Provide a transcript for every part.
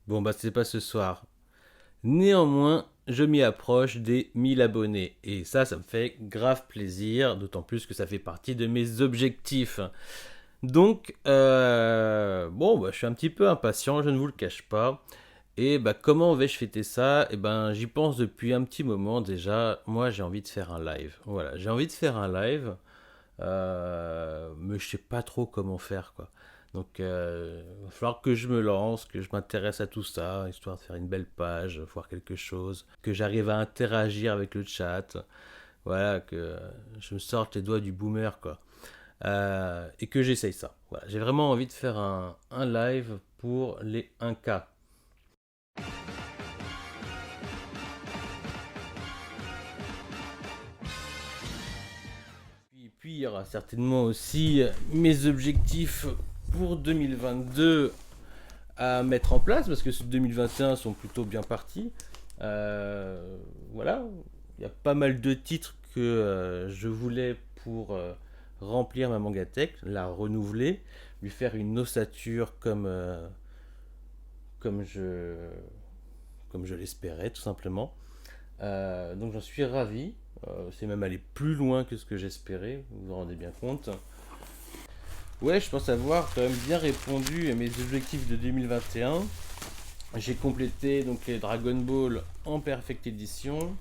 Bon, bah, c'est pas ce soir. Néanmoins, je m'y approche des 1000 abonnés. Et ça me fait grave plaisir, d'autant plus que ça fait partie de mes objectifs. Donc, bon, bah, je suis un petit peu impatient, je ne vous le cache pas. Et bah, comment vais-je fêter ça? Eh ben, j'y pense depuis un petit moment déjà. Moi, j'ai envie de faire un live. Voilà, j'ai envie de faire un live. Mais je sais pas trop comment faire, quoi. Donc, il va falloir que je me lance, que je m'intéresse à tout ça, histoire de faire une belle page, voir quelque chose, que j'arrive à interagir avec le chat, voilà, que je me sorte les doigts du boomer, quoi. Et que j'essaye ça. Voilà, j'ai vraiment envie de faire un live pour les 1K. Puis il y aura certainement aussi mes objectifs pour 2022 à mettre en place parce que ceux de 2021 sont plutôt bien partis. Voilà, il y a pas mal de titres que je voulais pour remplir ma mangatech, la renouveler, lui faire une ossature comme je, comme je l'espérais tout simplement. Donc j'en suis ravi. C'est même aller plus loin que ce que j'espérais, vous vous rendez bien compte. Ouais, je pense avoir quand même bien répondu à mes objectifs de 2021. J'ai complété donc les Dragon Ball en Perfect Edition.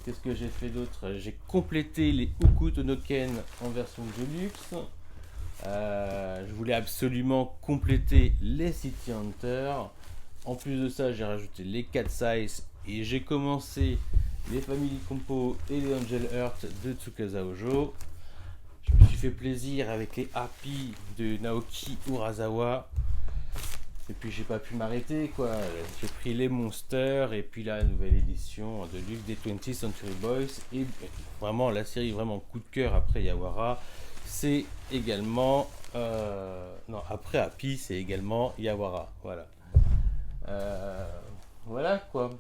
Qu'est-ce que j'ai fait d'autre? J'ai complété les Hokuto no Ken en version Deluxe. Je voulais absolument compléter les City Hunter. En plus de ça, j'ai rajouté les Cat Size et j'ai commencé les Family Compo et les Angel Heart de Tsukasa Ojo. Je me suis fait plaisir avec les Happy de Naoki Urasawa. Et puis j'ai pas pu m'arrêter quoi. J'ai pris les Monsters et puis la nouvelle édition de Luke des 20th Century Boys. Et vraiment la série vraiment coup de cœur après Yawara, c'est également non après Happy c'est également Yawara. Voilà. Euh, voilà quoi.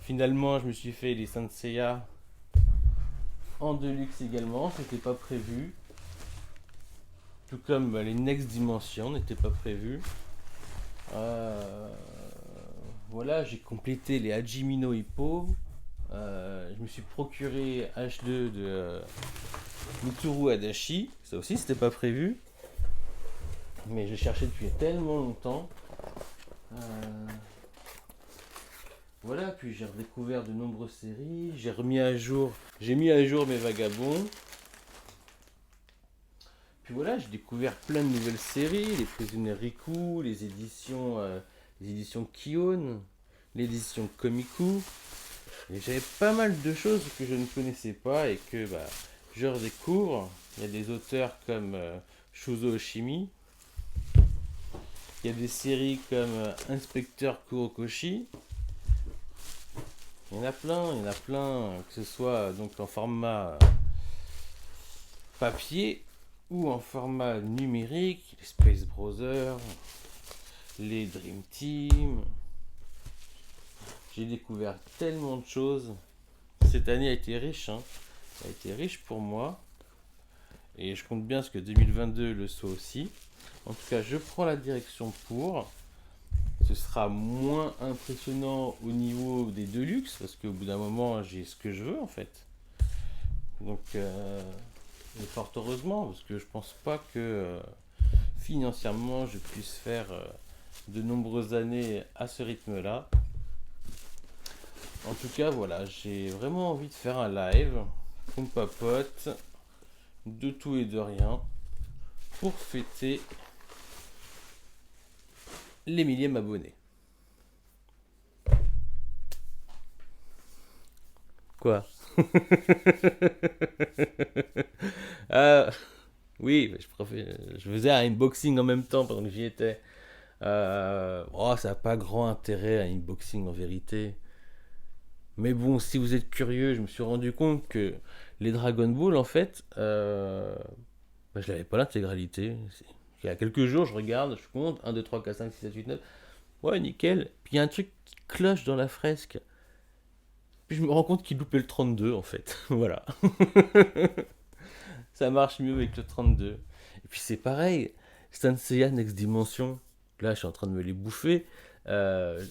Finalement je me suis fait les Saint Seiya en Deluxe également. C'était pas prévu. Tout comme les Next Dimension n'étaient pas prévus. Euh, voilà, j'ai complété les Hajime no Ippo. Je me suis procuré H2 de Mitsuru Adachi. Ça aussi, c'était pas prévu. Mais j'ai cherché depuis tellement longtemps. Euh, voilà, puis j'ai redécouvert de nombreuses séries. J'ai mis à jour mes vagabonds. Puis voilà, j'ai découvert plein de nouvelles séries, les prisonniers Riku, les éditions Kion, l'édition Komiku. Et j'avais pas mal de choses que je ne connaissais pas et que bah, je redécouvre. Il y a des auteurs comme Shuzo Oshimi. Il y a des séries comme Inspecteur Kurokoshi. Il y en a plein, que ce soit donc en format papier ou en format numérique. Les Space Brothers, les Dream Team. J'ai découvert tellement de choses. Cette année a été riche, hein. Elle a été riche pour moi. Et je compte bien ce que 2022 le soit aussi. En tout cas, je prends la direction pour. Ce sera moins impressionnant au niveau des Deluxe, parce qu'au bout d'un moment, j'ai ce que je veux en fait. Donc, et fort heureusement, parce que je pense pas que financièrement je puisse faire de nombreuses années à ce rythme-là. En tout cas, voilà, j'ai vraiment envie de faire un live, qu'on papote, de tout et de rien, pour fêter les millièmes abonnés. Quoi? Ah, oui, je faisais un unboxing en même temps pendant que j'y étais. Oh, ça n'a pas grand intérêt un unboxing en vérité. Mais bon, si vous êtes curieux, je me suis rendu compte que les Dragon Ball, en fait, bah, je n'avais pas l'intégralité. Il y a quelques jours, je regarde, je compte 1, 2, 3, 4, 5, 6, 7, 8, 9. Ouais, nickel. Puis il y a un truc qui cloche dans la fresque. Puis je me rends compte qu'il loupait le 32 en fait. Voilà. Ça marche mieux avec le 32. Et puis c'est pareil. Saint Seiya Next Dimension. Là, je suis en train de me les bouffer. Euh,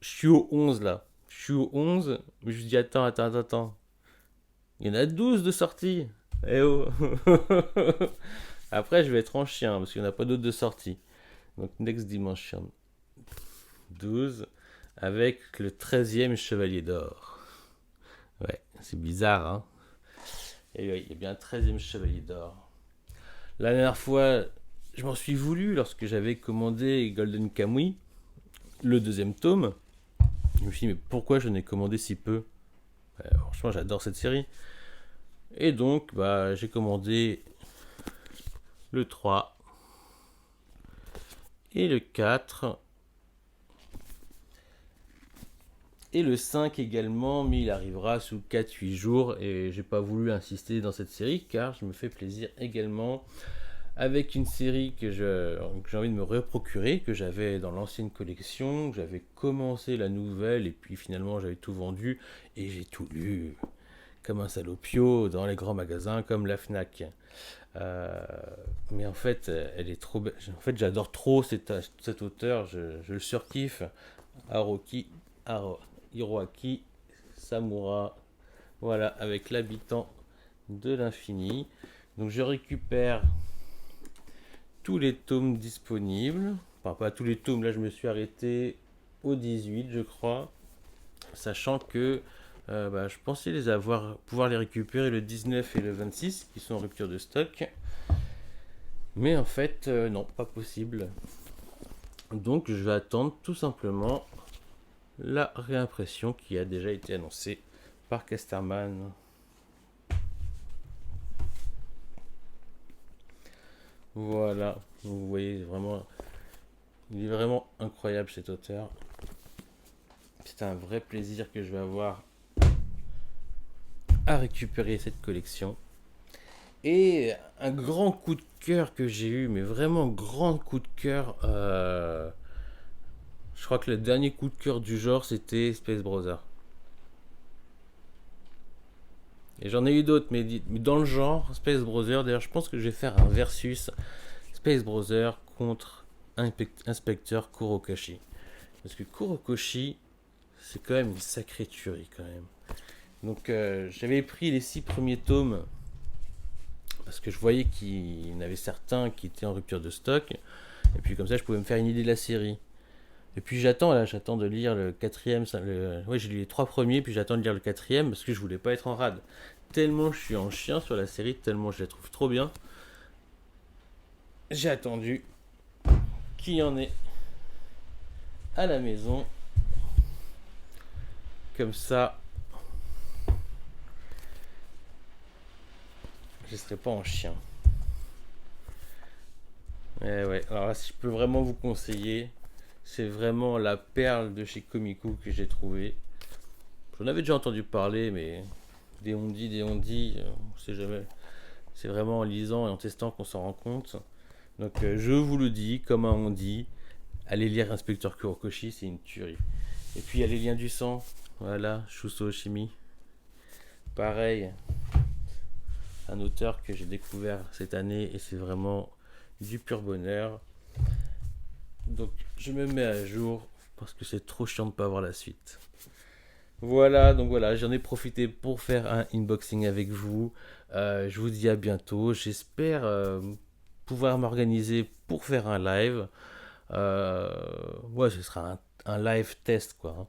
je suis au 11 là. Je suis au 11, mais je me dis attends. Il y en a 12 de sortie. Eh oh. Après, je vais être en chien parce qu'il n'y en a pas d'autres de sortie. Donc, Next Dimension 12 avec le 13e Chevalier d'Or. Ouais, c'est bizarre, hein. Et oui, il y a bien un 13e Chevalier d'Or. La dernière fois, je m'en suis voulu lorsque j'avais commandé Golden Kamuy, le deuxième tome. Je me suis dit, mais pourquoi je n'ai commandé si peu? Franchement, j'adore cette série. Et donc, j'ai commandé le 3 et le 4 et le 5 également, mais il arrivera sous 4-8 jours et j'ai pas voulu insister dans cette série car je me fais plaisir également avec une série que j'ai envie de me reprocurer, que j'avais dans l'ancienne collection, que j'avais commencé la nouvelle et puis finalement j'avais tout vendu et j'ai tout lu comme un salopio dans les grands magasins comme la Fnac. Mais en fait, elle est trop belle. En fait, j'adore trop cet auteur, je le surkiffe. Hiroaki Samura, voilà, avec l'habitant de l'infini. Donc je récupère tous les tomes disponibles. Enfin, pas tous les tomes, là je me suis arrêté au 18, je crois. Sachant que je pensais pouvoir les récupérer le 19 et le 26, qui sont en rupture de stock. Mais en fait, non, pas possible. Donc je vais attendre tout simplement la réimpression qui a déjà été annoncée par Casterman. Voilà, vous voyez vraiment, il est vraiment incroyable cet auteur. C'est un vrai plaisir que je vais avoir à récupérer cette collection. Et un grand coup de cœur que j'ai eu, mais vraiment grand coup de cœur. Je crois que le dernier coup de cœur du genre, c'était Space Brother. Et j'en ai eu d'autres, mais dans le genre, Space Brother, d'ailleurs, je pense que je vais faire un versus Space Brother contre Inspecteur Kurokashi. Parce que Kurokashi, c'est quand même une sacrée tuerie, quand même. Donc, j'avais pris les 6 premiers tomes parce que je voyais qu'il y en avait certains qui étaient en rupture de stock. Et puis, comme ça, je pouvais me faire une idée de la série. Et puis j'attends de lire le quatrième. Ouais, j'ai lu les 3 premiers, puis j'attends de lire le quatrième parce que je voulais pas être en rade. Tellement je suis en chien sur la série, tellement je la trouve trop bien. J'ai attendu qu'il y en ait à la maison. Comme ça, je serai pas en chien. Et ouais, alors là, si je peux vraiment vous conseiller, c'est vraiment la perle de chez Komiku que j'ai trouvé. J'en avais déjà entendu parler, mais des on sait jamais. C'est vraiment en lisant et en testant qu'on s'en rend compte. Donc je vous le dis, comme un on dit, allez lire Inspecteur Kurokoshi, c'est une tuerie. Et puis il y a les liens du sang, voilà, Shuso Oshimi. Pareil, un auteur que j'ai découvert cette année et c'est vraiment du pur bonheur. Donc je me mets à jour parce que c'est trop chiant de ne pas avoir la suite. Voilà, donc voilà, j'en ai profité pour faire un unboxing avec vous. Je vous dis à bientôt. J'espère pouvoir m'organiser pour faire un live. Ouais, ce sera un live test, quoi.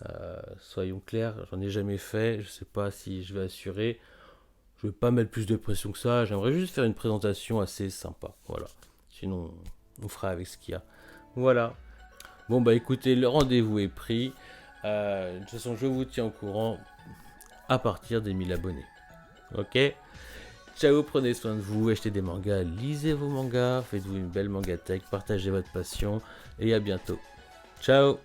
Hein. Soyons clairs, j'en ai jamais fait. Je sais pas si je vais assurer. Je vais pas mettre plus de pression que ça. J'aimerais juste faire une présentation assez sympa. Voilà. Sinon, on fera avec ce qu'il y a. Voilà. Bon, bah écoutez, le rendez-vous est pris. De toute façon, je vous tiens au courant à partir des 1000 abonnés. Ok? Ciao, prenez soin de vous, achetez des mangas, lisez vos mangas, faites-vous une belle mangatech, partagez votre passion et à bientôt. Ciao!